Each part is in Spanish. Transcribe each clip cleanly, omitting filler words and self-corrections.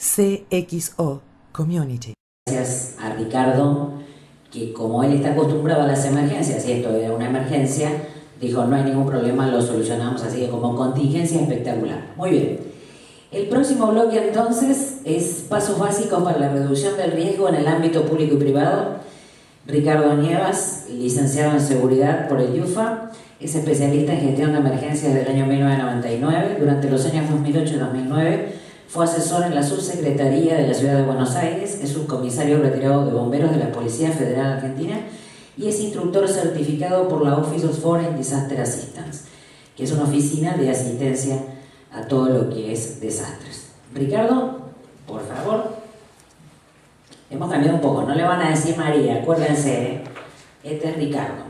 CXO Community. Gracias a Ricardo, que como él está acostumbrado a las emergencias, y esto era una emergencia, dijo no hay ningún problema, lo solucionamos, así que como contingencia espectacular. Muy bien. El próximo bloque entonces es pasos básicos para la reducción del riesgo en el ámbito público y privado. Ricardo Nievas, licenciado en seguridad por el IUFA, es especialista en gestión de emergencias desde el año 1999. Durante los años 2008 y 2009 fue asesor en la subsecretaría de la Ciudad de Buenos Aires, es subcomisario retirado de bomberos de la Policía Federal Argentina y es instructor certificado por la Office of Foreign Disaster Assistance, que es una oficina de asistencia a todo lo que es desastres. Ricardo, por favor. Hemos cambiado un poco, no le van a decir María, acuérdense, este es Ricardo.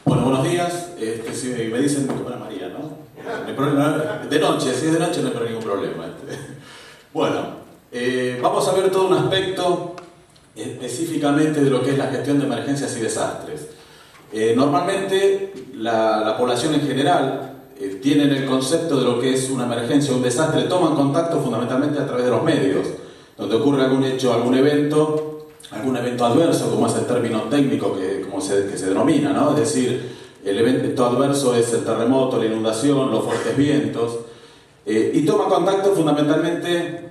Buenos días, si me dicen buena María, ¿no? No hay problema. De noche, si es de noche no hay ningún problema. Bueno, vamos a ver todo un aspecto específicamente de lo que es la gestión de emergencias y desastres. Normalmente la población en general tienen el concepto de lo que es una emergencia o un desastre, toman contacto fundamentalmente a través de los medios, donde ocurre algún hecho, algún evento adverso, como es el término técnico que se denomina, ¿no? Es decir, el evento adverso es el terremoto, la inundación, los fuertes vientos, y toma contacto fundamentalmente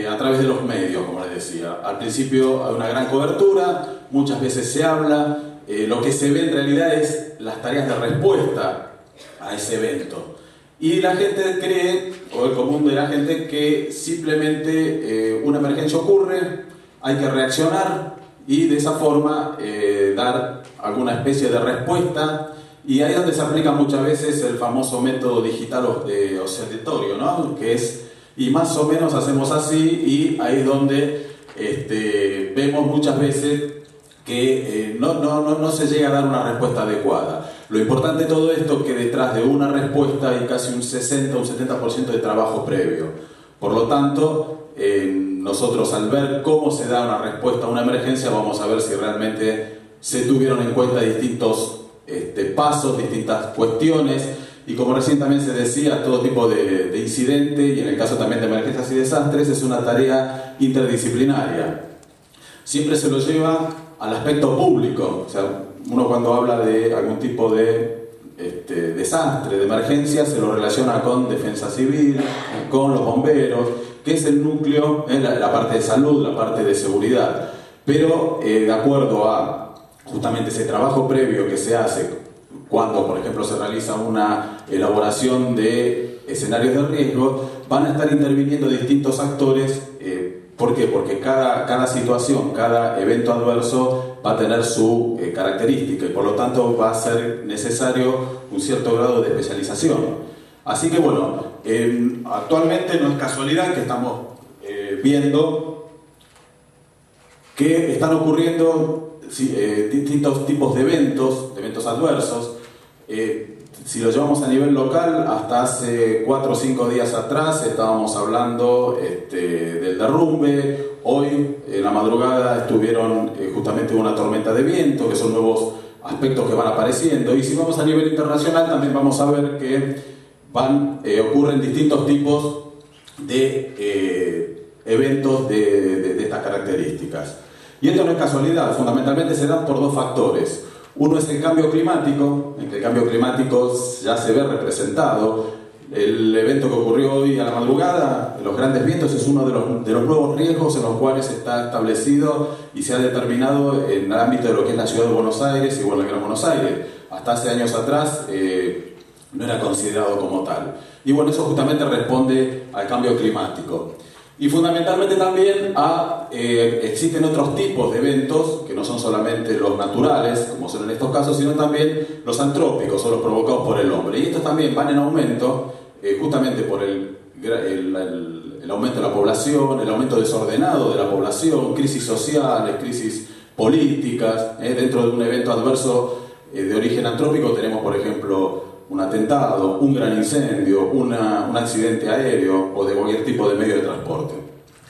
a través de los medios, como les decía. Al principio hay una gran cobertura, muchas veces se habla, lo que se ve en realidad es las tareas de respuesta a ese evento. Y la gente cree, o el común de la gente, que simplemente una emergencia ocurre, hay que reaccionar y de esa forma dar alguna especie de respuesta, y ahí es donde se aplica muchas veces el famoso método digital oscilatorio, ¿no? Que es, y más o menos hacemos así, y ahí es donde vemos muchas veces que no se llega a dar una respuesta adecuada. Lo importante de todo esto es que detrás de una respuesta hay casi un 60 o un 70% de trabajo previo. Por lo tanto, nosotros al ver cómo se da una respuesta a una emergencia, vamos a ver si realmente se tuvieron en cuenta distintos pasos, distintas cuestiones, y como recién también se decía, todo tipo de incidente, y en el caso también de emergencias y desastres, es una tarea interdisciplinaria. Siempre se lo lleva al aspecto público, o sea, uno cuando habla de algún tipo de desastre, de emergencia, se lo relaciona con defensa civil, con los bomberos, que es el núcleo, la parte de salud, la parte de seguridad. Pero de acuerdo a justamente ese trabajo previo que se hace cuando, por ejemplo, se realiza una elaboración de escenarios de riesgo, van a estar interviniendo distintos actores. ¿Por qué? Porque cada situación, cada evento adverso va a tener su característica, y por lo tanto va a ser necesario un cierto grado de especialización. Así que bueno, actualmente no es casualidad que estamos viendo que están ocurriendo distintos tipos de eventos adversos. Si lo llevamos a nivel local, hasta hace 4 o 5 días atrás estábamos hablando del derrumbe. Hoy, en la madrugada, estuvieron justamente una tormenta de viento, que son nuevos aspectos que van apareciendo. Y si vamos a nivel internacional, también vamos a ver que ocurren distintos tipos de eventos de estas características. Y esto no es casualidad, fundamentalmente se dan por dos factores. Uno es el cambio climático, en que el cambio climático ya se ve representado. El evento que ocurrió hoy a la madrugada, los grandes vientos, es uno de los nuevos riesgos en los cuales está establecido y se ha determinado en el ámbito de lo que es la ciudad de Buenos Aires y bueno, el Gran Buenos Aires. Hasta hace años atrás no era considerado como tal. Y bueno, eso justamente responde al cambio climático. Y fundamentalmente también existen otros tipos de eventos que no son solamente los naturales, como son en estos casos, sino también los antrópicos o los provocados por el hombre. Y estos también van en aumento justamente por el aumento de la población, el aumento desordenado de la población, crisis sociales, crisis políticas. Dentro de un evento adverso de origen antrópico tenemos, por ejemplo, un atentado, un gran incendio, un accidente aéreo o de cualquier tipo de medio de transporte.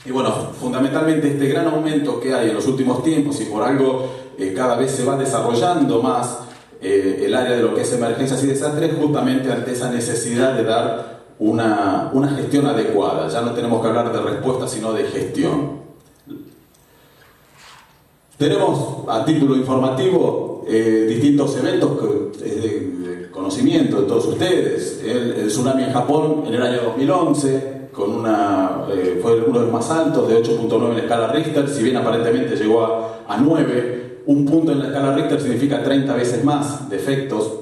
Y bueno, fundamentalmente este gran aumento que hay en los últimos tiempos, y por algo cada vez se va desarrollando más el área de lo que es emergencias y desastres, justamente ante esa necesidad de dar una gestión adecuada. Ya no tenemos que hablar de respuesta, sino de gestión. Tenemos a título informativo distintos eventos de conocimiento de todos ustedes. El tsunami en Japón en el año 2011 fue uno de los más altos, de 8.9 en la escala Richter, si bien aparentemente llegó a 9. Un punto en la escala Richter significa 30 veces más de efectos,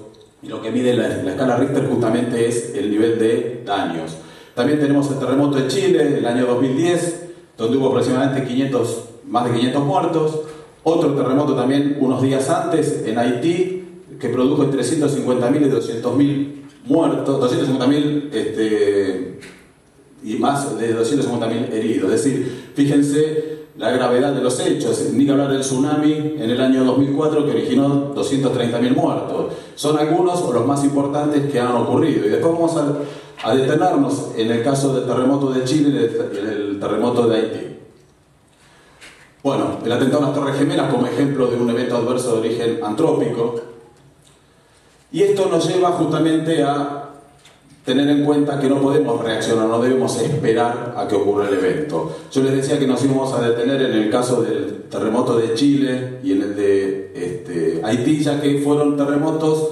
y lo que mide la escala Richter justamente es el nivel de daños. También tenemos el terremoto de Chile el año 2010, donde hubo aproximadamente más de 500 muertos. Otro terremoto también unos días antes en Haití, que produjo entre 150.000 y 200.000 muertos, 250.000 y más de 250.000 heridos. Es decir, fíjense la gravedad de los hechos. Ni que hablar del tsunami en el año 2004 que originó 230.000 muertos. Son algunos o los más importantes que han ocurrido. Y después vamos a detenernos en el caso del terremoto de Chile y el terremoto de Haití. Bueno, el atentado a las Torres Gemelas como ejemplo de un evento adverso de origen antrópico. Y esto nos lleva justamente a tener en cuenta que no podemos reaccionar, no debemos esperar a que ocurra el evento. Yo les decía que nos íbamos a detener en el caso del terremoto de Chile y en el de Haití, ya que fueron terremotos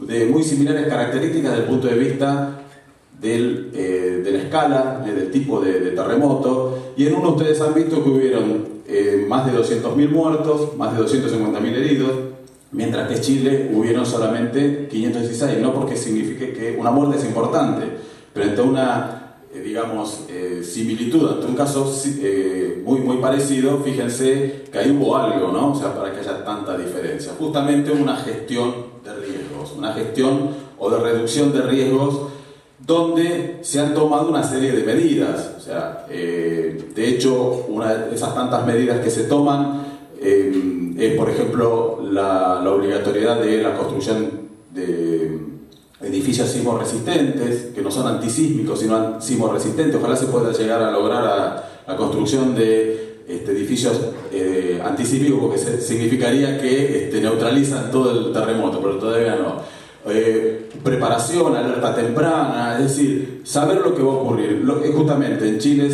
de muy similares características desde el punto de vista de la escala, del tipo de terremoto. Y en uno ustedes han visto que hubieron más de 200.000 muertos, más de 250.000 heridos, mientras que en Chile hubieron solamente 516, no porque signifique que una muerte es importante, pero ante una, similitud, ante un caso muy parecido, fíjense que ahí hubo algo, ¿no? O sea, para que haya tanta diferencia. Justamente una gestión de riesgos, una gestión o de reducción de riesgos donde se han tomado una serie de medidas. O sea, de hecho, una de esas tantas medidas que se toman es, por ejemplo, la obligatoriedad de la construcción de edificios sismoresistentes, que no son antisísmicos, sino sismoresistentes. Ojalá se pueda llegar a lograr la construcción de edificios antisísmicos, porque significaría que neutralizan todo el terremoto, pero todavía no. Preparación, alerta temprana, es decir, saber lo que va a ocurrir. Justamente en Chile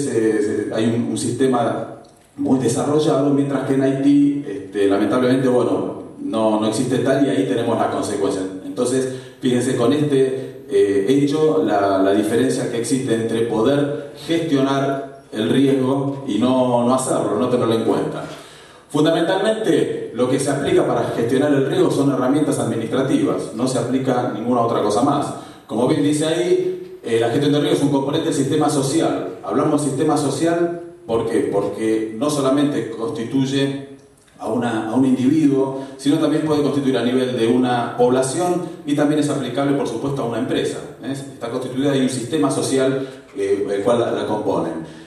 hay un sistema muy desarrollado, mientras que en Haití, lamentablemente, no existe tal, y ahí tenemos las consecuencias. Entonces, fíjense, con este hecho, la diferencia que existe entre poder gestionar el riesgo y no hacerlo, no tenerlo en cuenta. Fundamentalmente, lo que se aplica para gestionar el riesgo son herramientas administrativas, no se aplica ninguna otra cosa más. Como bien dice ahí, la gestión del riesgo es un componente del sistema social. Hablamos de sistema social, ¿por qué? Porque no solamente constituye a un individuo, sino también puede constituir a nivel de una población, y también es aplicable, por supuesto, a una empresa. Está constituida, hay un sistema social el cual la componen.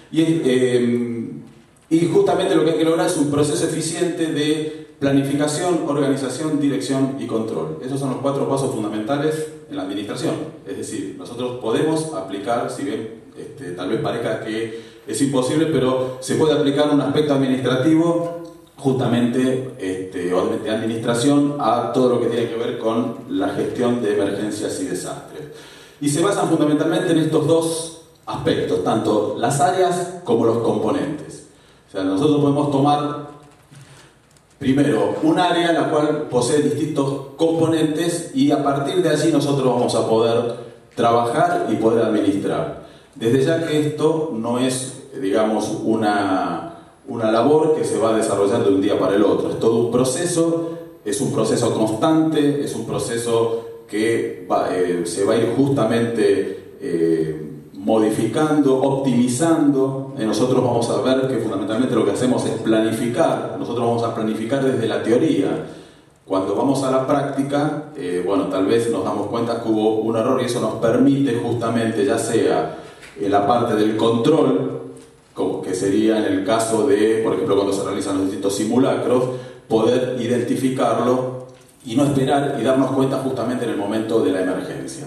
Y justamente lo que hay que lograr es un proceso eficiente de planificación, organización, dirección y control. Esos son los 4 pasos fundamentales en la administración. Es decir, nosotros podemos aplicar, si bien tal vez parezca que es imposible, pero se puede aplicar un aspecto administrativo justamente o de administración a todo lo que tiene que ver con la gestión de emergencias y desastres. Y se basan fundamentalmente en estos 2 aspectos, tanto las áreas como los componentes. O sea, nosotros podemos tomar primero un área en la cual posee distintos componentes, y a partir de allí nosotros vamos a poder trabajar y poder administrar. Desde ya que esto no es, una labor que se va desarrollando de un día para el otro. Es todo un proceso, es un proceso constante, es un proceso que se va a ir justamente modificando, optimizando. Nosotros vamos a ver que fundamentalmente lo que hacemos es planificar. Nosotros vamos a planificar desde la teoría. Cuando vamos a la práctica, bueno, tal vez nos damos cuenta que hubo un error y eso nos permite justamente, ya sea en la parte del control, como que sería en el caso de, por ejemplo, cuando se realizan los distintos simulacros, poder identificarlo y no esperar y darnos cuenta justamente en el momento de la emergencia.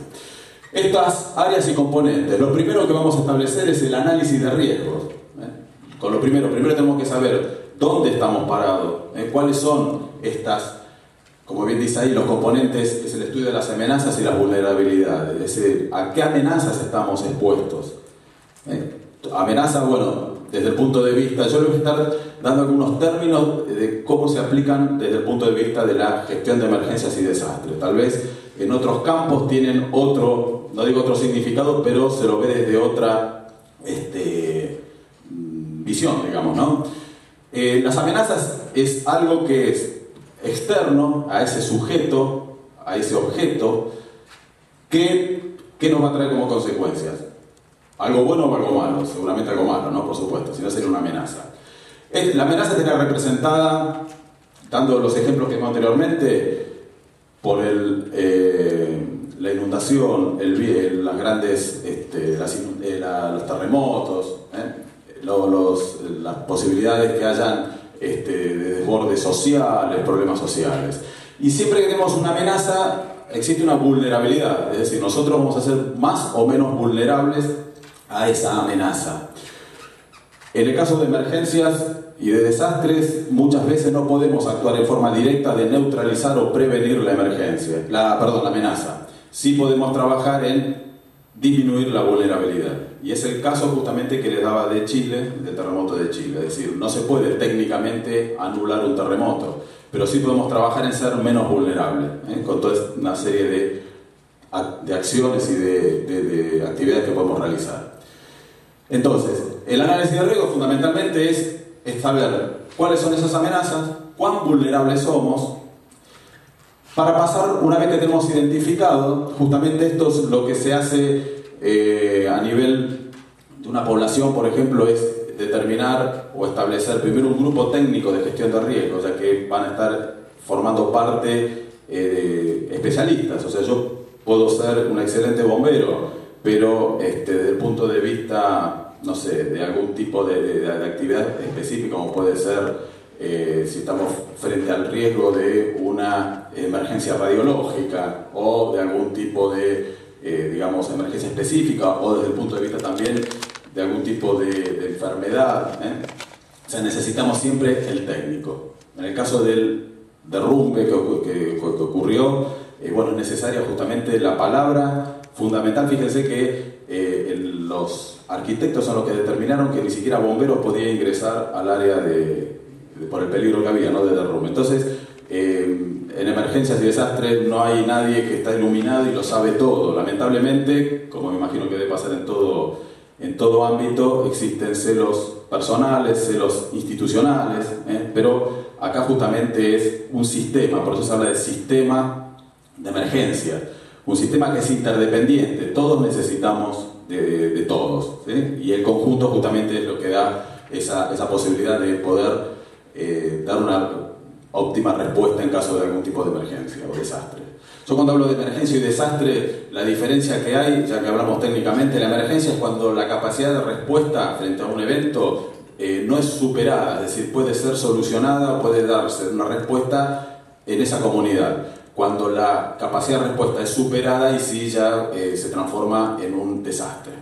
Estas áreas y componentes, lo primero que vamos a establecer es el análisis de riesgos. Con lo primero tenemos que saber dónde estamos parados, cuáles son estas, como bien dice ahí, los componentes, es el estudio de las amenazas y las vulnerabilidades, es decir, a qué amenazas estamos expuestos. Amenaza, bueno, desde el punto de vista, yo les voy a estar dando algunos términos de cómo se aplican desde el punto de vista de la gestión de emergencias y desastres. Tal vez en otros campos tienen otro, no digo otro significado, pero se lo ve desde otra visión, digamos, ¿no? Las amenazas es algo que es externo a ese sujeto, a ese objeto, que nos va a traer como consecuencias. Algo bueno o algo malo, seguramente algo malo, ¿no? Por supuesto, si no sería una amenaza. La amenaza estaría representada, dando los ejemplos que vimos anteriormente, por la inundación, las grandes, los terremotos, las posibilidades que hayan de desbordes sociales, problemas sociales. Y siempre que tenemos una amenaza, existe una vulnerabilidad, es decir, nosotros vamos a ser más o menos vulnerables a esa amenaza. En el caso de emergencias y de desastres, muchas veces no podemos actuar en forma directa de neutralizar o prevenir la amenaza. Sí podemos trabajar en disminuir la vulnerabilidad. Y es el caso justamente que les daba de Chile, del terremoto de Chile. Es decir, no se puede técnicamente anular un terremoto, pero sí podemos trabajar en ser menos vulnerables, con toda una serie de acciones y de actividades que podemos realizar. Entonces, el análisis de riesgo fundamentalmente es saber cuáles son esas amenazas, cuán vulnerables somos, para pasar, una vez que tenemos identificado, justamente esto es lo que se hace a nivel de una población, por ejemplo, es determinar o establecer primero un grupo técnico de gestión de riesgos, ya que van a estar formando parte especialistas. O sea, yo puedo ser un excelente bombero, pero desde el punto de vista, no sé, de algún tipo de actividad específica, como puede ser si estamos frente al riesgo de una emergencia radiológica o de algún tipo de, digamos, emergencia específica, o desde el punto de vista también de algún tipo de enfermedad. O sea, necesitamos siempre el técnico. En el caso del derrumbe que ocurrió, bueno, es necesaria justamente la palabra fundamental. Fíjense que los arquitectos son los que determinaron que ni siquiera bomberos podían ingresar al área por el peligro que había, ¿no?, de derrumbe. Entonces, en emergencias y desastres no hay nadie que está iluminado y lo sabe todo. Lamentablemente, como me imagino que debe pasar en todo ámbito, existen celos personales, celos institucionales, pero acá justamente es un sistema, por eso se habla de sistema de emergencia, un sistema que es interdependiente, todos necesitamos de todos, ¿sí? Y el conjunto justamente es lo que da esa posibilidad de poder dar una óptima respuesta en caso de algún tipo de emergencia o desastre. Yo cuando hablo de emergencia y desastre, la diferencia que hay, ya que hablamos técnicamente, la emergencia es cuando la capacidad de respuesta frente a un evento no es superada, es decir, puede ser solucionada o puede darse una respuesta en esa comunidad. Cuando la capacidad de respuesta es superada y sí ya se transforma en un desastre.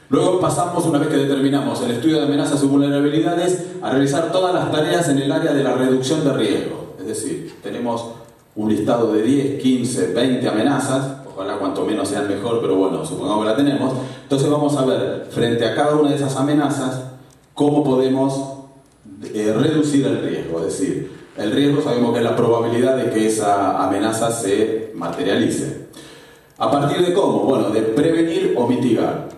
Luego pasamos, una vez que determinamos el estudio de amenazas y vulnerabilidades, a realizar todas las tareas en el área de la reducción de riesgo. Es decir, tenemos un listado de 10, 15, 20 amenazas, ojalá cuanto menos sean mejor, pero bueno, supongamos que la tenemos. Entonces vamos a ver, frente a cada una de esas amenazas, cómo podemos reducir el riesgo. Es decir, el riesgo sabemos que es la probabilidad de que esa amenaza se materialice. ¿A partir de cómo? Bueno, de prevenir o mitigar.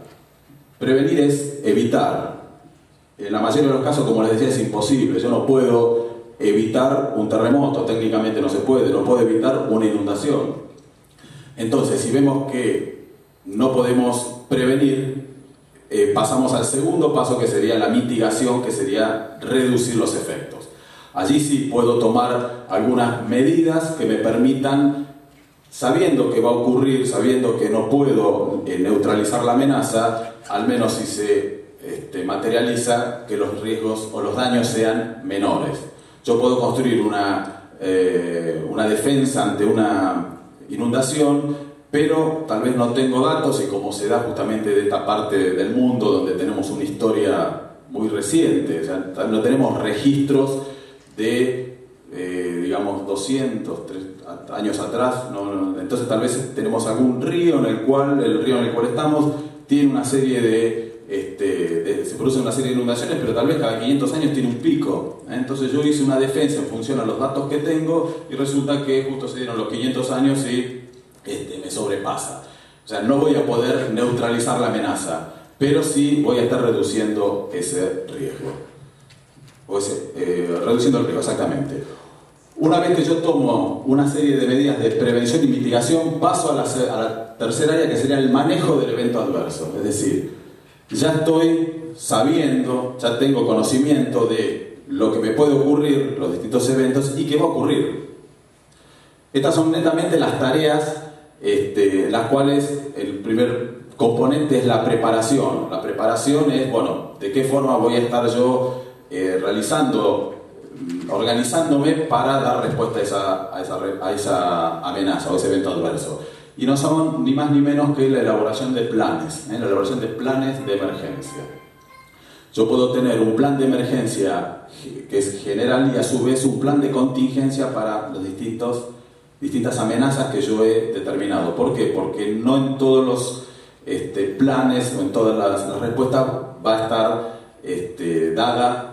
Prevenir es evitar. En la mayoría de los casos, como les decía, es imposible. Yo no puedo evitar un terremoto, técnicamente no se puede. No puedo evitar una inundación. Entonces, si vemos que no podemos prevenir, pasamos al segundo paso, que sería la mitigación, que sería reducir los efectos. Allí sí puedo tomar algunas medidas que me permitan, sabiendo que va a ocurrir, sabiendo que no puedo neutralizar la amenaza, al menos si se materializa, que los riesgos o los daños sean menores. Yo puedo construir una defensa ante una inundación, pero tal vez no tengo datos, y como se da justamente de esta parte del mundo donde tenemos una historia muy reciente, o sea, no tenemos registros de, digamos, 200 años atrás, entonces tal vez tenemos algún río en el cual estamos tiene una serie se producen una serie de inundaciones, pero tal vez cada 500 años tiene un pico. Entonces yo hice una defensa en función a los datos que tengo, y resulta que justo se dieron los 500 años y me sobrepasa. O sea, no voy a poder neutralizar la amenaza, pero sí voy a estar reduciendo ese riesgo. Reduciendo el riesgo, exactamente. Una vez que yo tomo una serie de medidas de prevención y mitigación, paso a la tercera área, que sería el manejo del evento adverso. Es decir, ya estoy sabiendo, ya tengo conocimiento de lo que me puede ocurrir, los distintos eventos, y qué va a ocurrir. Estas son netamente las tareas, las cuales el primer componente es la preparación. La preparación es, bueno, de qué forma voy a estar yo organizándome para dar respuesta a esa amenaza o ese evento adverso. Y no son ni más ni menos que la elaboración de planes, la elaboración de planes de emergencia. Yo puedo tener un plan de emergencia que es general, y a su vez un plan de contingencia para las distintas amenazas que yo he determinado. ¿Por qué? Porque no en todos los planes o en todas las respuestas va a estar dada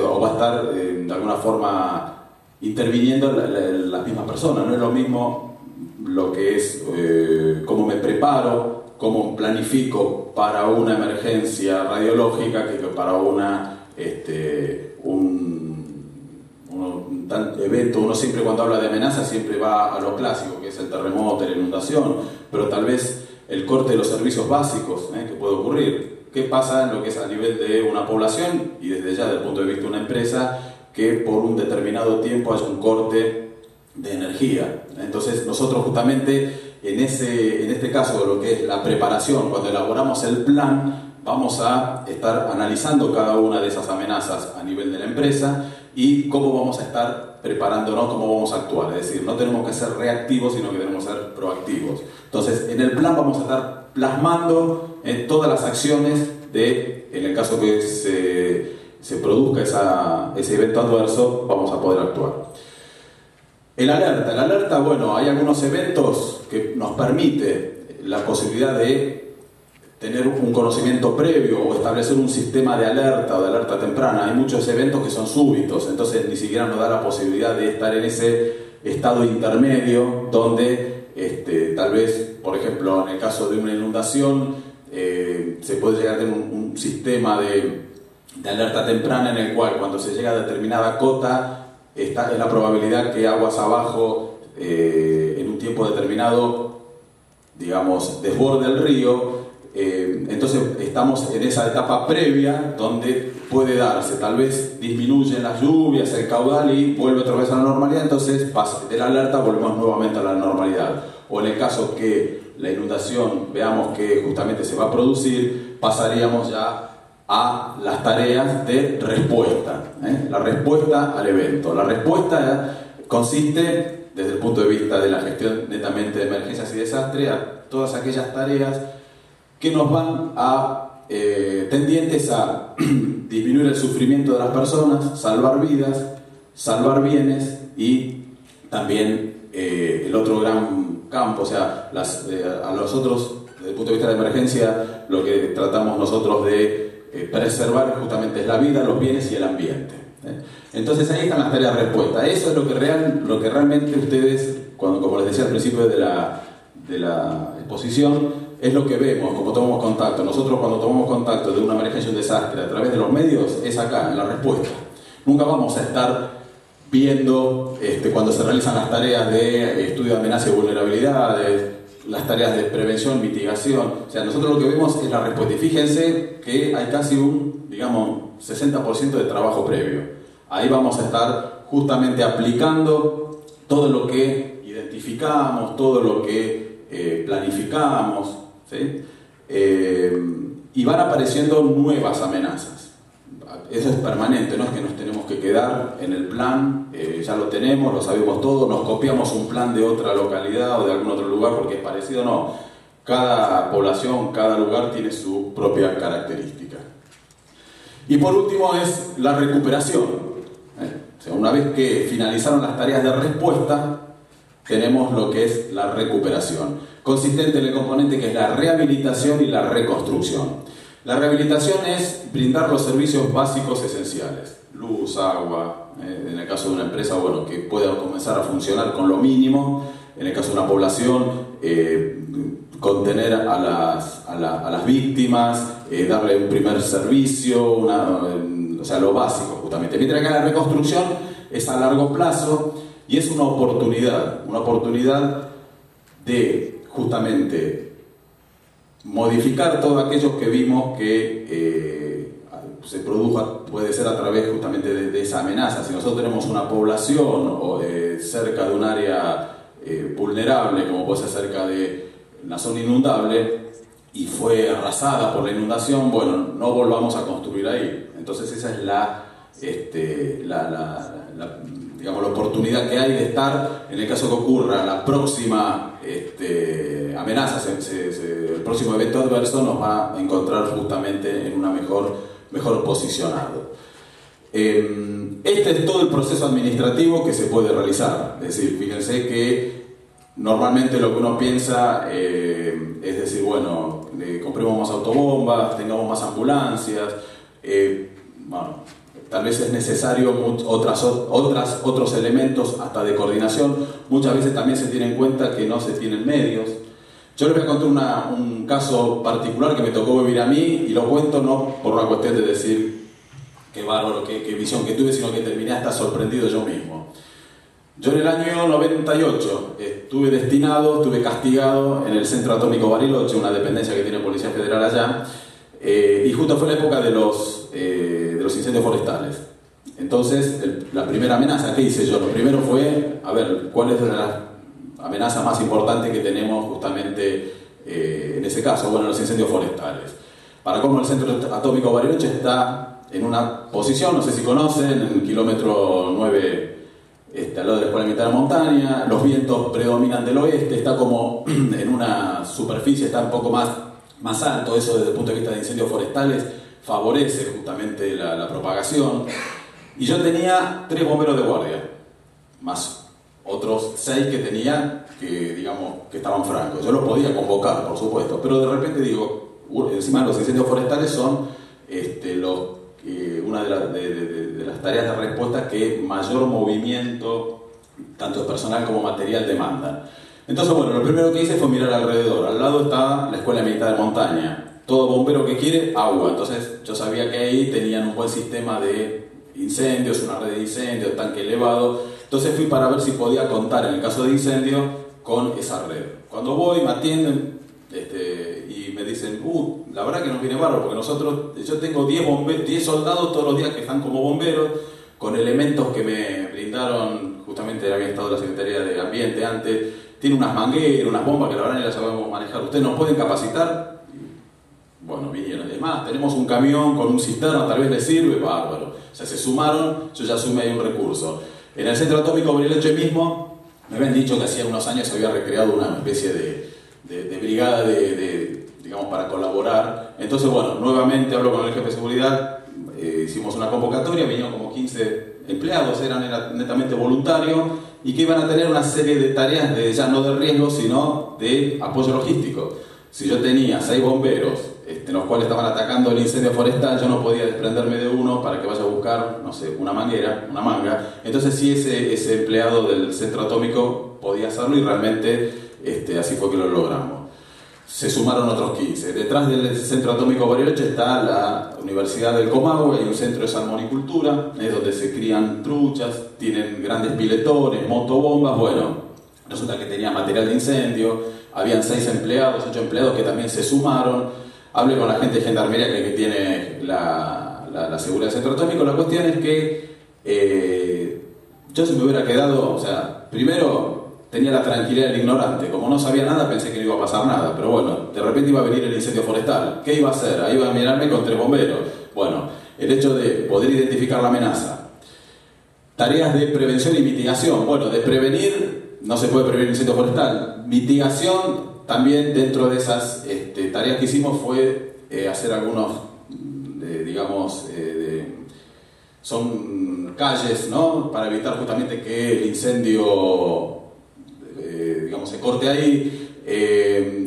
o va a estar de alguna forma interviniendo la misma persona. No es lo mismo lo que es cómo me preparo, cómo planifico para una emergencia radiológica, que para un evento. Uno siempre, cuando habla de amenaza, siempre va a lo clásico, que es el terremoto, la inundación, pero tal vez el corte de los servicios básicos que puede ocurrir. ¿Qué pasa en lo que es a nivel de una población y desde ya desde el punto de vista de una empresa, que por un determinado tiempo haya un corte de energía? Entonces nosotros justamente en este caso de lo que es la preparación, cuando elaboramos el plan, vamos a estar analizando cada una de esas amenazas a nivel de la empresa y cómo vamos a estar preparándonos, cómo vamos a actuar. Es decir, no tenemos que ser reactivos, sino que tenemos que ser proactivos. Entonces, en el plan vamos a estar plasmando todas las acciones en el caso que se produzca ese evento adverso, vamos a poder actuar. El alerta, bueno, hay algunos eventos que nos permite la posibilidad de tener un conocimiento previo o establecer un sistema de alerta o de alerta temprana. Hay muchos eventos que son súbitos, entonces ni siquiera nos da la posibilidad de estar en ese estado intermedio donde tal vez, por ejemplo, en el caso de una inundación, se puede llegar a tener un sistema de alerta temprana en el cual, cuando se llega a determinada cota, es la probabilidad que aguas abajo en un tiempo determinado, digamos, desborde el río. Entonces estamos en esa etapa previa donde puede darse, tal vez disminuyen las lluvias, el caudal y vuelve otra vez a la normalidad, entonces de la alerta volvemos nuevamente a la normalidad. O en el caso que la inundación veamos que justamente se va a producir, pasaríamos ya a las tareas de respuesta, la respuesta al evento. La respuesta consiste, desde el punto de vista de la gestión netamente de emergencias y desastres, a todas aquellas tareas que nos van tendientes a disminuir el sufrimiento de las personas, salvar vidas, salvar bienes y también el otro gran campo, o sea, a nosotros, desde el punto de vista de emergencia, lo que tratamos nosotros de preservar justamente es la vida, los bienes y el ambiente. Entonces ahí están las tareas de respuesta. Eso es lo que realmente ustedes, como les decía al principio de la exposición, es lo que vemos, como tomamos contacto. Nosotros, cuando tomamos contacto de una emergencia o un desastre a través de los medios, es acá, en la respuesta. Nunca vamos a estar viendo cuando se realizan las tareas de estudio de amenaza y vulnerabilidades, las tareas de prevención, mitigación. O sea, nosotros lo que vemos es la respuesta. Y fíjense que hay casi un, digamos, 60% de trabajo previo. Ahí vamos a estar justamente aplicando todo lo que identificamos, todo lo que planificamos, ¿sí? Y van apareciendo nuevas amenazas. Eso es permanente, no es que nos tenemos que quedar en el plan, ya lo tenemos, lo sabemos todo, nos copiamos un plan de otra localidad o de algún otro lugar porque es parecido, no. Cada población, cada lugar tiene su propia característica. Y por último es la recuperación. O sea, una vez que finalizaron las tareas de respuesta, tenemos lo que es la recuperación, consistente en el componente que es la rehabilitación y la reconstrucción. La rehabilitación es brindar los servicios básicos esenciales, luz, agua, en el caso de una empresa, bueno, que pueda comenzar a funcionar con lo mínimo, en el caso de una población, contener a las víctimas, darle un primer servicio, o sea, lo básico justamente. Mientras que la reconstrucción es a largo plazo y es una oportunidad de justamente modificar todo aquello que vimos que se produjo, puede ser a través justamente de esa amenaza. Si nosotros tenemos una población o cerca de un área vulnerable, como puede ser cerca de una zona inundable, y fue arrasada por la inundación, bueno, no volvamos a construir ahí. Entonces esa es digamos, la oportunidad que hay de estar, en el caso que ocurra la próxima amenaza, el próximo evento adverso nos va a encontrar justamente en una mejor posicionado. Este es todo el proceso administrativo que se puede realizar. Es decir, fíjense que normalmente lo que uno piensa es decir, bueno, compremos más autobombas, tengamos más ambulancias, bueno, tal vez es necesario otros elementos hasta de coordinación. Muchas veces también se tiene en cuenta que no se tienen medios. Yo les voy a contar un caso particular que me tocó vivir a mí, y lo cuento no por una cuestión de decir qué bárbaro, qué visión que tuve, sino que terminé hasta sorprendido yo mismo. Yo en el año 98 estuve castigado en el Centro Atómico Bariloche, una dependencia que tiene Policía Federal allá, y justo fue la época de los incendios forestales. Entonces, la primera amenaza que hice yo, lo primero fue, a ver, ¿cuál es la amenaza más importante que tenemos justamente en ese caso? Bueno, los incendios forestales. Para cómo el Centro Atómico Bariloche está en una posición, no sé si conocen, en el kilómetro 9, al lado de la Escuela Militar de Montaña, los vientos predominan del oeste, está como en una superficie, está un poco más alto. Eso desde el punto de vista de incendios forestales favorece justamente la propagación. Y yo tenía 3 bomberos de guardia, más otros 6 que tenía, digamos, que estaban francos. Yo los podía convocar, por supuesto, pero de repente digo, encima los incendios forestales son una de las tareas de respuesta que mayor movimiento, tanto personal como material, demandan. Entonces, bueno, lo primero que hice fue mirar alrededor. Al lado está la Escuela Militar de Montaña. Todo bombero que quiere, agua. Entonces, yo sabía que ahí tenían un buen sistema de incendios, una red de incendios, tanque elevado. Entonces fui para ver si podía contar, en el caso de incendio, con esa red. Cuando voy, me atienden y me dicen, la verdad que nos viene bárbaro, porque yo tengo 10 soldados todos los días que están como bomberos, con elementos que me brindaron, justamente había estado la Secretaría de Ambiente antes, tiene unas mangueras, unas bombas que la verdad ni las sabemos manejar. ¿Ustedes nos pueden capacitar? Bueno, vinieron. Además, tenemos un camión con un cisterna, tal vez les sirve, bárbaro. O sea, se sumaron, yo ya sumé ahí un recurso. En el Centro Atómico Bariloche mismo, me habían dicho que hacía unos años se había recreado una especie de brigada digamos, para colaborar. Entonces, bueno, nuevamente hablo con el jefe de seguridad, hicimos una convocatoria, vinieron como 15 empleados, eran netamente voluntarios, y que iban a tener una serie de tareas ya no de riesgo, sino de apoyo logístico. Si yo tenía 6 bomberos, los cuales estaban atacando el incendio forestal, yo no podía desprenderme de uno para que vaya a buscar, no sé, una manga. Entonces sí, ese empleado del Centro Atómico podía hacerlo, y realmente así fue que lo logramos. Se sumaron otros 15. Detrás del Centro Atómico Bariloche está la Universidad del Comahue, hay un centro de salmonicultura, es donde se crían truchas, tienen grandes piletones, motobombas. Bueno, resulta que tenía material de incendio, habían 6 empleados, 8 empleados que también se sumaron. Hablé con la gente de Gendarmería que tiene la seguridad del centro atómico. La cuestión es que yo si me hubiera quedado, o sea, primero tenía la tranquilidad del ignorante. Como no sabía nada, pensé que no iba a pasar nada. Pero bueno, de repente iba a venir el incendio forestal. ¿Qué iba a hacer? Ahí iba a mirarme con 3 bomberos. Bueno, el hecho de poder identificar la amenaza. Tareas de prevención y mitigación. Bueno, de prevenir, no se puede prevenir el incendio forestal. Mitigación, también dentro de esas tareas que hicimos fue hacer algunos, son calles, ¿no? Para evitar justamente que el incendio se corte ahí,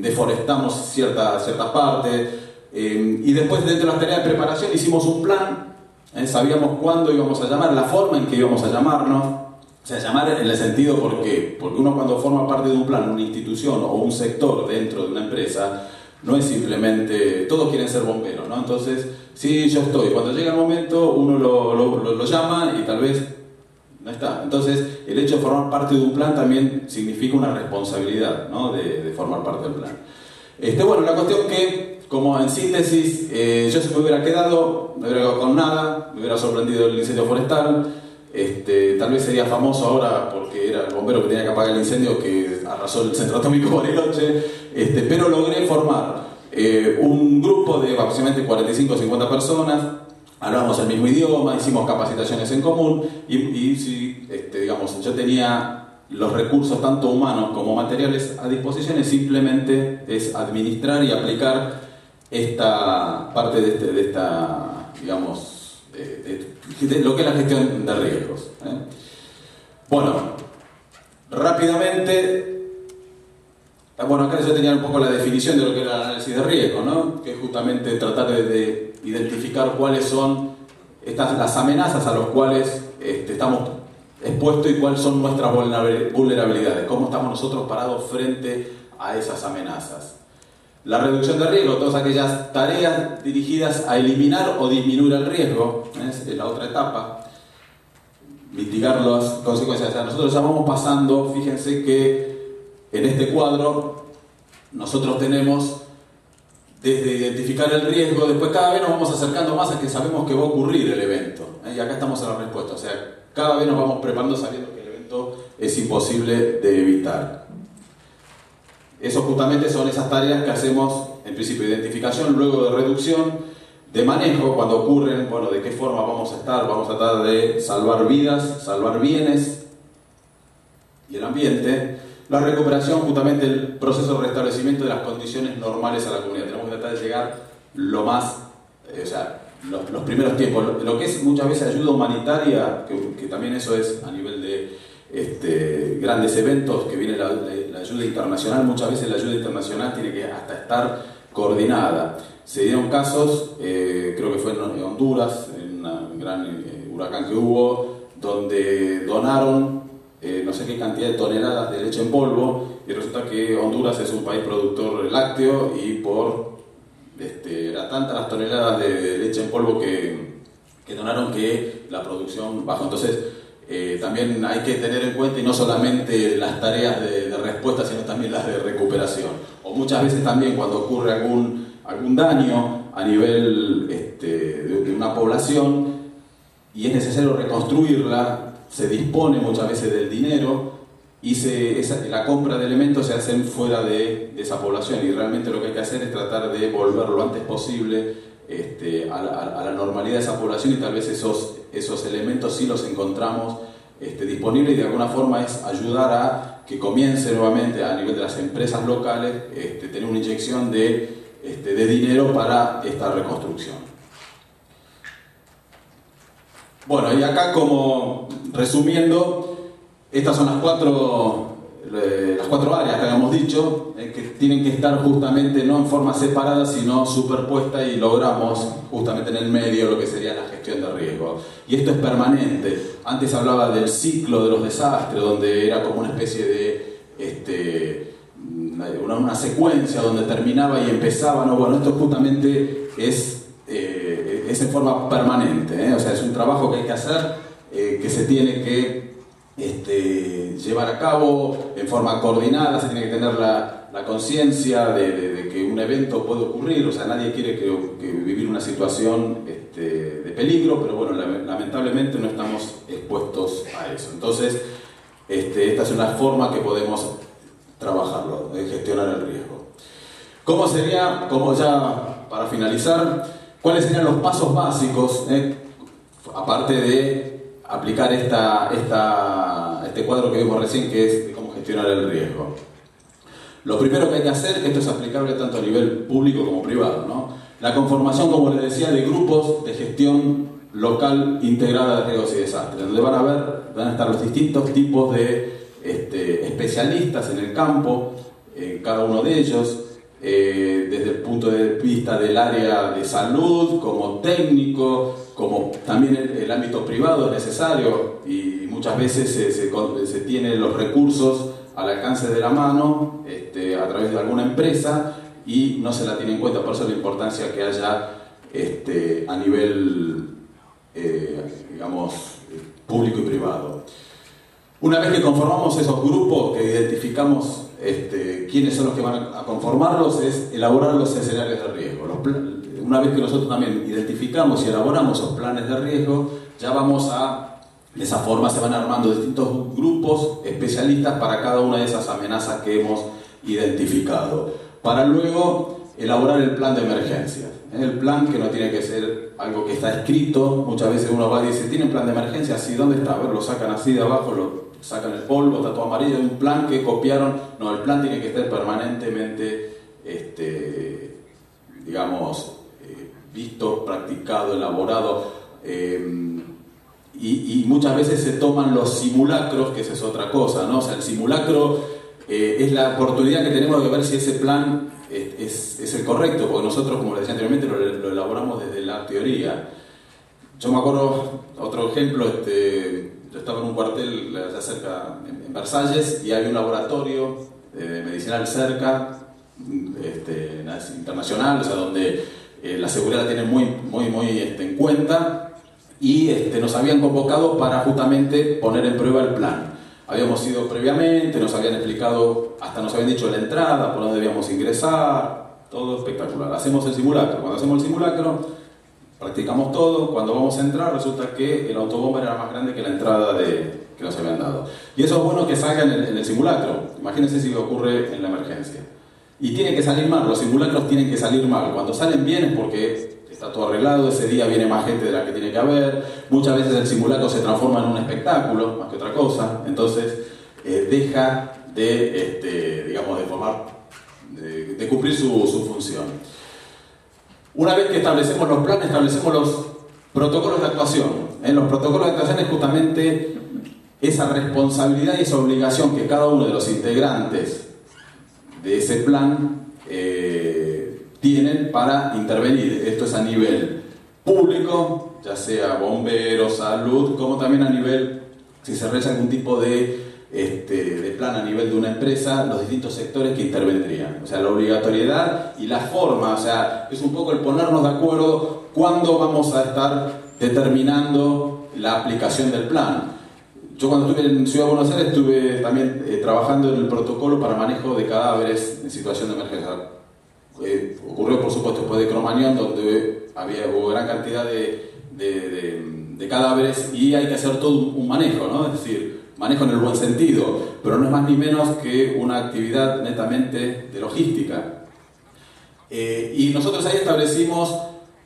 deforestamos ciertas partes, y después dentro de las tareas de preparación hicimos un plan, sabíamos cuándo íbamos a llamar, la forma en que íbamos a llamarnos, o sea, llamar en el sentido porque uno cuando forma parte de un plan, una institución o un sector dentro de una empresa, no es simplemente, todos quieren ser bomberos, ¿no? Entonces, sí, yo estoy, cuando llega el momento uno lo llama y tal vez no está. Entonces, el hecho de formar parte de un plan también significa una responsabilidad, ¿no? de formar parte del plan. Bueno, la cuestión que, como en síntesis, yo si me hubiera quedado con nada, me hubiera sorprendido el incendio forestal, tal vez sería famoso ahora porque era el bombero que tenía que apagar el incendio que arrasó el centro atómico Bariloche, pero logré formar un grupo de aproximadamente 45 o 50 personas. Hablamos el mismo idioma, hicimos capacitaciones en común y si, yo tenía los recursos tanto humanos como materiales a disposición, simplemente es administrar y aplicar esta parte de lo que es la gestión de riesgos. Bueno, rápidamente, acá yo tenía un poco la definición de lo que era el análisis de riesgo, ¿no? Que es justamente tratar de identificar cuáles son las amenazas a las cuales estamos expuestos y cuáles son nuestras vulnerabilidades, cómo estamos nosotros parados frente a esas amenazas. La reducción de riesgo, todas aquellas tareas dirigidas a eliminar o disminuir el riesgo, es la otra etapa. Mitigar las consecuencias. O sea, nosotros ya vamos pasando, fíjense que en este cuadro nosotros tenemos desde identificar el riesgo, después cada vez nos vamos acercando más a que sabemos que va a ocurrir el evento. Y acá estamos en la respuesta, o sea, cada vez nos vamos preparando sabiendo que el evento es imposible de evitar. Eso justamente son esas tareas que hacemos, en principio, de identificación, luego de reducción, de manejo, cuando ocurren, bueno, de qué forma vamos a estar, vamos a tratar de salvar vidas, salvar bienes y el ambiente. La recuperación, justamente el proceso de restablecimiento de las condiciones normales a la comunidad. Tenemos que tratar de llegar lo más, los primeros tiempos. Lo que es muchas veces ayuda humanitaria, que también eso es a nivel de grandes eventos, que viene la ayuda internacional, muchas veces la ayuda internacional tiene que hasta estar coordinada. Se dieron casos, creo que fue en Honduras, en un gran huracán que hubo, donde donaron no sé qué cantidad de toneladas de leche en polvo, y resulta que Honduras es un país productor lácteo y era tantas las toneladas de leche en polvo que donaron que la producción bajó. Entonces también hay que tener en cuenta y no solamente las tareas de respuesta, sino también las de recuperación. O muchas veces también cuando ocurre algún daño a nivel de una población y es necesario reconstruirla, se dispone muchas veces del dinero y la compra de elementos se hacen fuera de esa población, y realmente lo que hay que hacer es tratar de volver lo antes posible a la normalidad de esa población, y tal vez esos elementos sí los encontramos disponibles, y de alguna forma es ayudar a que comience nuevamente a nivel de las empresas locales tener una inyección de dinero para esta reconstrucción. Bueno, y acá, como resumiendo, estas son las cuatro áreas que habíamos dicho, que tienen que estar justamente no en forma separada, sino superpuesta, y logramos justamente en el medio lo que sería la gestión de riesgo. Y esto es permanente. Antes hablaba del ciclo de los desastres, donde era como una especie de una secuencia donde terminaba y empezaba, ¿no? Bueno, esto justamente es en forma permanente, o sea, es un trabajo que hay que hacer, que se tiene que llevar a cabo en forma coordinada, se tiene que tener la la conciencia de que un evento puede ocurrir, o sea, nadie quiere que vivir una situación de peligro, pero bueno, lamentablemente no estamos expuestos a eso. Entonces, esta es una forma que podemos trabajarlo, de gestionar el riesgo. ¿Cómo sería, como ya para finalizar, cuáles serían los pasos básicos, aparte de aplicar este cuadro que vimos recién, que es de cómo gestionar el riesgo? Lo primero que hay que hacer, esto es aplicable tanto a nivel público como privado, ¿no? La conformación, como les decía, de grupos de gestión local integrada de riesgos y desastres, donde van a estar los distintos tipos de especialistas en el campo, cada uno de ellos, desde el punto de vista del área de salud, como técnico, como también el ámbito privado es necesario, y muchas veces se tienen los recursos al alcance de la mano a través de alguna empresa y no se la tiene en cuenta. Por eso la importancia que haya a nivel digamos público y privado. Una vez que conformamos esos grupos, que identificamos quiénes son los que van a conformarlos, es elaborar los escenarios de riesgo. Una vez que nosotros también identificamos y elaboramos esos planes de riesgo, ya de esa forma se van armando distintos grupos especialistas para cada una de esas amenazas que hemos identificado, para luego elaborar el plan de emergencia. El plan, que no tiene que ser algo que está escrito, muchas veces uno va y dice, ¿tienen plan de emergencia? Sí, ¿dónde está? A ver, lo sacan así de abajo, lo sacan el polvo, está todo amarillo, un plan que copiaron. No, el plan tiene que estar permanentemente, digamos, visto, practicado, elaborado, y muchas veces se toman los simulacros, que esa es otra cosa, ¿no? O sea, el simulacro es la oportunidad que tenemos de ver si ese plan es el correcto, porque nosotros, como les decía anteriormente, lo elaboramos desde la teoría. Yo me acuerdo, otro ejemplo, yo estaba en un cuartel allá cerca, en Versalles, y había un laboratorio medicinal cerca, internacional, o sea, donde la seguridad la tienen muy en cuenta, y nos habían convocado para justamente poner en prueba el plan. Habíamos ido previamente, nos habían explicado, hasta nos habían dicho la entrada, por dónde debíamos ingresar, todo espectacular. Hacemos el simulacro. Cuando hacemos el simulacro, practicamos todo. Cuando vamos a entrar, resulta que el autobomba era más grande que la entrada que nos habían dado. Y eso es bueno que salga en el simulacro. Imagínense si ocurre en la emergencia. Y tiene que salir mal, los simulacros tienen que salir mal. Cuando salen bien es porque está todo arreglado, ese día viene más gente de la que tiene que haber. Muchas veces el simulacro se transforma en un espectáculo, más que otra cosa. Entonces deja digamos, de cumplir su función. Una vez que establecemos los planes, establecemos los protocolos de actuación. En los protocolos de actuación es justamente esa responsabilidad y esa obligación que cada uno de los integrantes de ese plan tienen para intervenir. Esto es a nivel público, ya sea bomberos, salud, como también a nivel, si se realiza algún tipo de plan a nivel de una empresa, los distintos sectores que intervendrían. O sea, la obligatoriedad y la forma, o sea, es un poco el ponernos de acuerdo cuándo vamos a estar determinando la aplicación del plan. Yo cuando estuve en Ciudad de Buenos Aires estuve también trabajando en el protocolo para manejo de cadáveres en situación de emergencia. Ocurrió, por supuesto, después de Cromañón, donde hubo gran cantidad de cadáveres, y hay que hacer todo un manejo, ¿no? Es decir, manejo en el buen sentido, pero no es más ni menos que una actividad netamente de logística. Y nosotros ahí establecimos,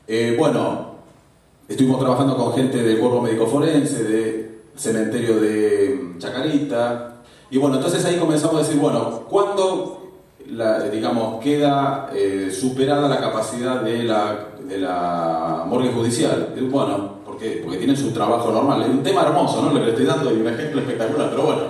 estuvimos trabajando con gente del Cuerpo Médico Forense, del cementerio de Chacarita, y bueno, entonces ahí comenzamos a decir, bueno, ¿cuándo digamos, queda superada la capacidad de la morgue judicial? Bueno, ¿por qué? Porque tienen su trabajo normal. Es un tema hermoso, ¿no? Le estoy dando un ejemplo espectacular, pero bueno.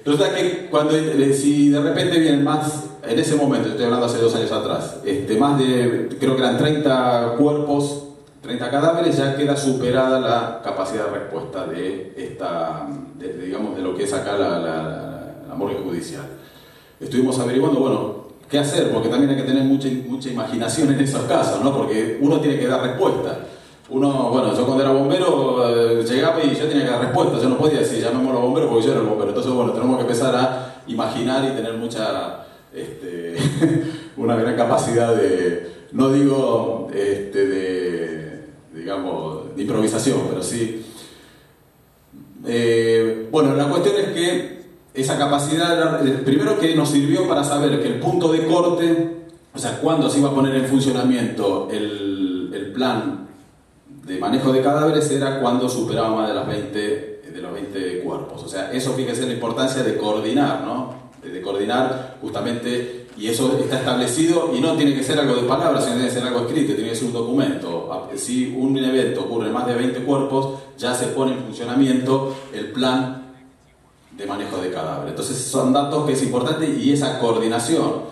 Resulta que si de repente vienen más, en ese momento, estoy hablando hace 2 años atrás, más de, creo que eran 30 cuerpos, 30 cadáveres, ya queda superada la capacidad de respuesta digamos, de lo que es acá la morgue judicial. Estuvimos averiguando, bueno, qué hacer, porque también hay que tener mucha imaginación en esos casos, ¿no? Porque uno tiene que dar respuesta. Yo cuando era bombero llegaba y yo tenía que dar respuesta. Yo no podía decir, llamémoslo bombero porque yo era el bombero. Entonces, bueno, tenemos que empezar a imaginar y tener una gran capacidad de, no digo digamos, de improvisación, pero sí. Bueno, la cuestión es que esa capacidad, primero que nos sirvió para saber que el punto de corte, o sea, cuándo se iba a poner en funcionamiento el plan de manejo de cadáveres, era cuando superaba más de los 20 cuerpos. O sea, eso, fíjese la importancia de coordinar, ¿no? De coordinar justamente, y eso está establecido, y no tiene que ser algo de palabras, sino tiene que ser algo escrito, tiene que ser un documento. Si un evento ocurre en más de 20 cuerpos, ya se pone en funcionamiento el plan de manejo de cadáveres. Entonces son datos que es importante, y esa coordinación.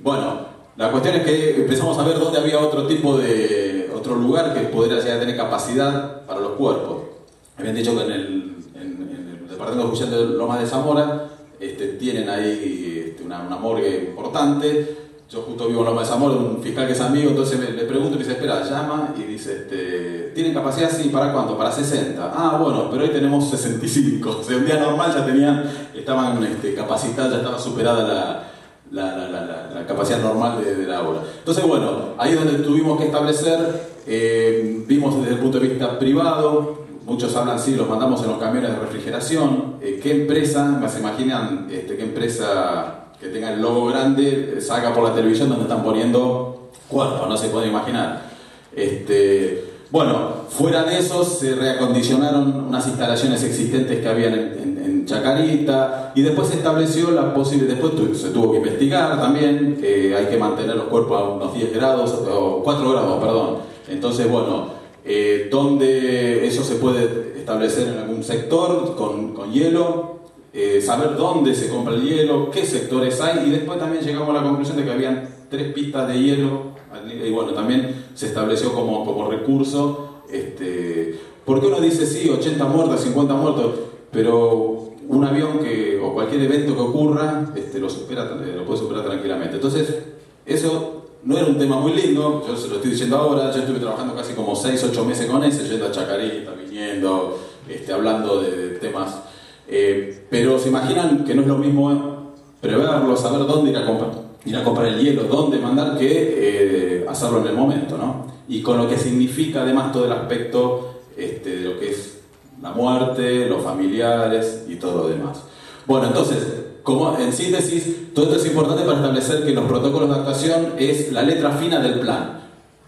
Bueno, la cuestión es que empezamos a ver dónde había otro lugar que pudiera llegar a tener capacidad para los cuerpos. Habían dicho que en el Departamento Judicial de Lomas de Zamora tienen ahí una morgue importante. Yo justo vivo en Lomas de Zamora, un fiscal que es amigo, entonces le pregunto y me dice, espera, llama y dice, ¿tienen capacidad? Sí, ¿para cuánto? Para 60. Ah, bueno, pero hoy tenemos 65. O sea, un día normal ya estaban capacitados, ya estaba superada la capacidad normal de la obra. Entonces, bueno, ahí es donde tuvimos que establecer, vimos desde el punto de vista privado, muchos hablan, sí, los mandamos en los camiones de refrigeración. ¿Qué empresa, se imaginan, qué empresa que tenga el logo grande salga por la televisión donde están poniendo cuerpos? No se puede imaginar. Bueno, fuera de eso se reacondicionaron unas instalaciones existentes que habían en Chacarita, y después se estableció la posibilidad, después se tuvo que investigar también, hay que mantener los cuerpos a unos 10 grados, o 4 grados, perdón. Entonces, bueno, donde eso se puede establecer en algún sector con hielo, saber dónde se compra el hielo, qué sectores hay, y después también llegamos a la conclusión de que habían 3 pistas de hielo, y bueno, también se estableció como recurso, porque uno dice sí, 80 muertos, 50 muertos, pero un avión o cualquier evento que ocurra lo puede superar tranquilamente. Entonces, eso no era un tema muy lindo, yo se lo estoy diciendo ahora. Yo estuve trabajando casi como 6-8 meses con ese, yendo a Chacarita, viniendo, hablando de temas, pero se imaginan que no es lo mismo preverlo, saber dónde ir a comprar el hielo, dónde mandar, que hacerlo en el momento, ¿no? Y con lo que significa además todo el aspecto de lo que es la muerte, los familiares y todo lo demás. Bueno, entonces, como en síntesis, todo esto es importante para establecer que los protocolos de actuación es la letra fina del plan.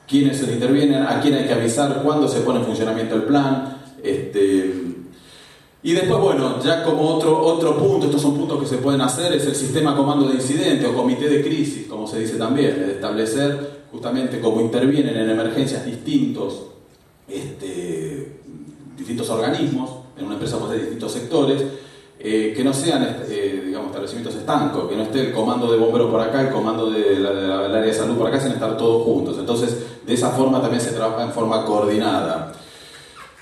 Quiénes se intervienen, a quién hay que avisar, cuándo se pone en funcionamiento el plan. Y después, bueno, ya como otro punto, estos son puntos que se pueden hacer, es el sistema comando de incidente o comité de crisis, como se dice también, es establecer justamente cómo intervienen en emergencias distintos organismos, en una empresa puede ser distintos sectores, que no sean digamos, establecimientos estancos, que no esté el comando de bomberos por acá, el comando del área de salud por acá, sino estar todos juntos. Entonces, de esa forma también se trabaja en forma coordinada.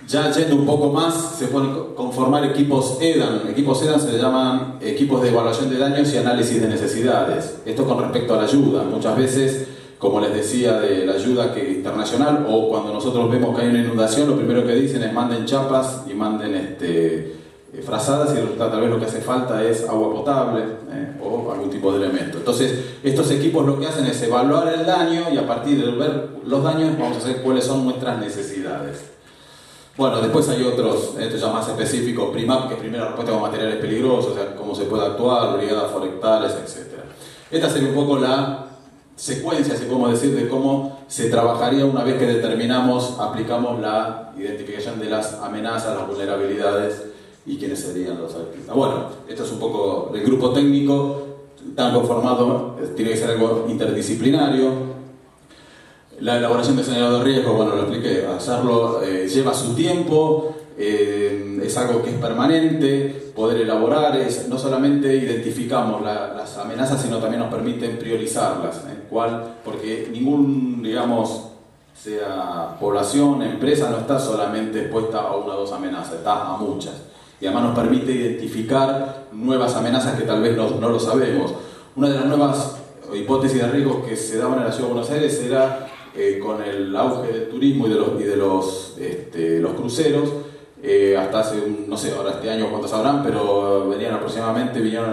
Ya yendo un poco más, se pueden conformar equipos EDAN. Equipos EDAN se le llaman equipos de evaluación de daños y análisis de necesidades. Esto con respecto a la ayuda. Muchas veces, como les decía, de la ayuda internacional, o cuando nosotros vemos que hay una inundación, lo primero que dicen es manden chapas y manden frazadas, y tal vez lo que hace falta es agua potable o algún tipo de elemento. Entonces, estos equipos lo que hacen es evaluar el daño, y a partir de ver los daños vamos a saber cuáles son nuestras necesidades. Bueno, después hay otros, esto ya más específico, PRIMAP, que es primera respuesta con materiales peligrosos, o sea, cómo se puede actuar, brigadas forestales, etc. Esta sería un poco la secuencia, si podemos decir, de cómo se trabajaría una vez que aplicamos la identificación de las amenazas, las vulnerabilidades y quiénes serían los artistas. Bueno, esto es un poco el grupo técnico, tan conformado, tiene que ser algo interdisciplinario. La elaboración de escenario de riesgo, bueno, lo expliqué, hacerlo lleva su tiempo, es algo que es permanente, poder elaborar, no solamente identificamos las amenazas, sino también nos permiten priorizarlas, porque ningún, digamos, sea población, empresa, no está solamente expuesta a una o dos amenazas, está a muchas. Y además nos permite identificar nuevas amenazas que tal vez no lo sabemos. Una de las nuevas hipótesis de riesgos que se daban en la Ciudad de Buenos Aires era, con el auge del turismo y de los cruceros, hasta hace, no sé, ahora este año cuántos habrán, pero vinieron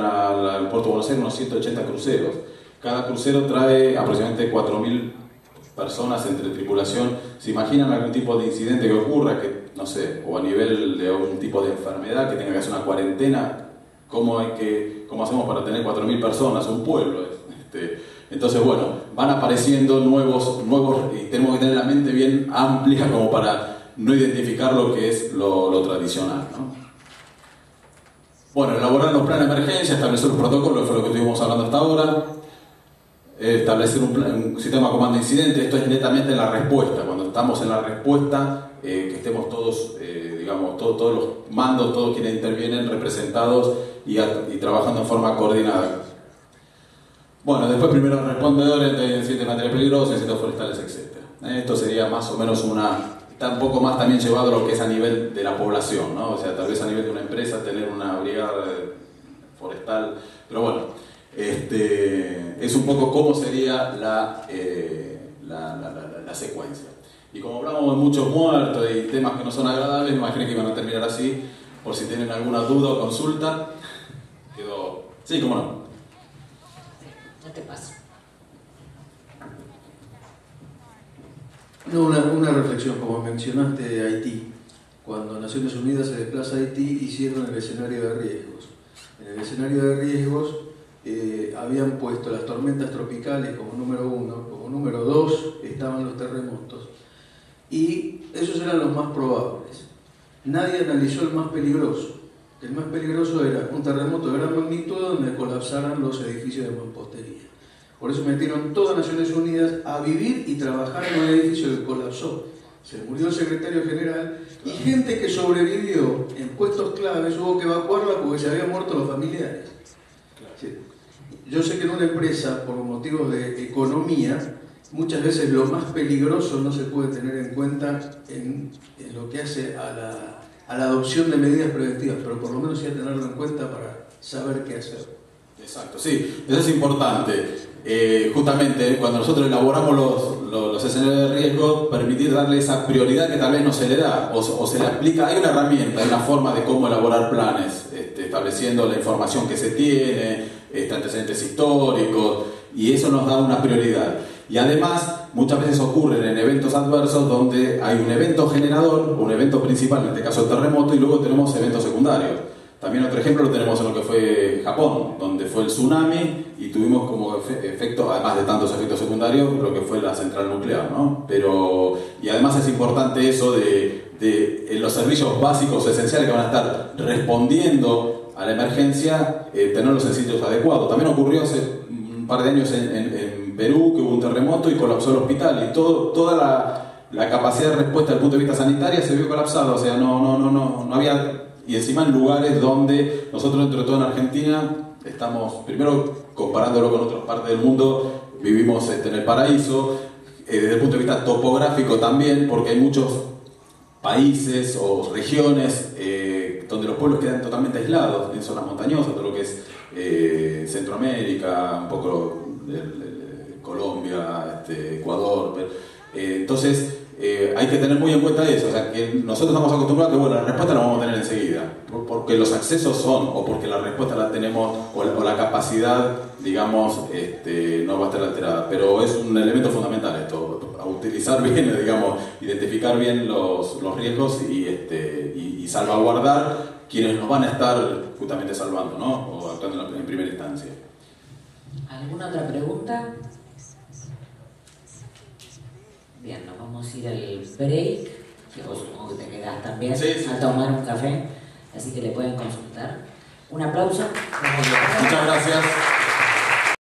al puerto de Buenos Aires unos 180 cruceros. Cada crucero trae aproximadamente 4.000 personas entre tripulación. ¿Se imaginan algún tipo de incidente que ocurra, que no sé, o a nivel de algún tipo de enfermedad, que tenga que hacer una cuarentena? ¿Cómo hacemos para tener 4.000 personas? Un pueblo. Entonces, bueno, van apareciendo nuevos, y tenemos que tener la mente bien amplia como para no identificar lo que es lo tradicional, ¿no? Bueno, elaborar los planes de emergencia, establecer los protocolos, fue lo que estuvimos hablando hasta ahora. Establecer un sistema de comando de incidentes. Esto es netamente la respuesta. Cuando estamos en la respuesta, que estemos todos, digamos, todos los mandos, todos quienes intervienen representados y trabajando en forma coordinada. Bueno, después primeros respondedores de incidentes de materiales peligrosos, incendios forestales, etc. Esto sería más o menos está un poco más también llevado a lo que es a nivel de la población, ¿no? O sea, tal vez a nivel de una empresa tener una brigada forestal, pero bueno, es un poco cómo sería la secuencia. Y como hablamos de muchos muertos y temas que no son agradables, me imaginé que iban a terminar así, por si tienen alguna duda o consulta. Sí, cómo no. No te pasa. No, una reflexión, como mencionaste Haití. Cuando Naciones Unidas se desplaza a Haití, hicieron el escenario de riesgos. En el escenario de riesgos habían puesto las tormentas tropicales como número 1, como número 2 estaban los terremotos. Y esos eran los más probables. Nadie analizó el más peligroso. El más peligroso era un terremoto de gran magnitud donde colapsaran los edificios de mampostería. Por eso metieron todas Naciones Unidas a vivir y trabajar en un edificio que colapsó. Se murió el secretario general y gente que sobrevivió en puestos claves hubo que evacuarla porque se habían muerto los familiares. Sí. Yo sé que en una empresa, por motivos de economía, muchas veces lo más peligroso no se puede tener en cuenta en lo que hace a la adopción de medidas preventivas, pero por lo menos sí a tenerlo en cuenta para saber qué hacer. Exacto, sí, eso es importante. Justamente cuando nosotros elaboramos los escenarios de riesgo, permitir darle esa prioridad que tal vez no se le da o se le aplica. Hay una herramienta, hay una forma de cómo elaborar planes, estableciendo la información que se tiene, antecedentes históricos, y eso nos da una prioridad. Y además, muchas veces ocurren en eventos adversos donde hay un evento generador, un evento principal, en este caso el terremoto, y luego tenemos eventos secundarios. También otro ejemplo lo tenemos en lo que fue Japón, donde fue el tsunami y tuvimos como efecto, además de tantos efectos secundarios, lo que fue la central nuclear, ¿no? Y además es importante eso de los servicios básicos esenciales que van a estar respondiendo a la emergencia, tenerlos en sitios adecuados. También ocurrió hace un par de años en Perú, que hubo un terremoto y colapsó el hospital, y toda la capacidad de respuesta desde el punto de vista sanitario se vio colapsada. O sea, no había. Y encima en lugares donde nosotros, entre todo en Argentina, estamos, primero comparándolo con otras partes del mundo, vivimos en el paraíso, desde el punto de vista topográfico también, porque hay muchos países o regiones donde los pueblos quedan totalmente aislados, en zonas montañosas, todo lo que es Centroamérica, un poco Colombia, Ecuador. Entonces, hay que tener muy en cuenta eso, o sea, que nosotros estamos acostumbrados a que, bueno, la respuesta la vamos a tener enseguida, porque los accesos son, o porque la respuesta la tenemos, o la capacidad, digamos, no va a estar alterada, pero es un elemento fundamental esto, a utilizar bien, digamos, identificar bien los riesgos y salvaguardar quienes nos van a estar justamente salvando, ¿no? O actuando en primera instancia. ¿Alguna otra pregunta? Bien, nos vamos a ir al break, que vos supongo que te quedás también, sí. A tomar un café, así que le pueden consultar. Un aplauso. Muchas gracias.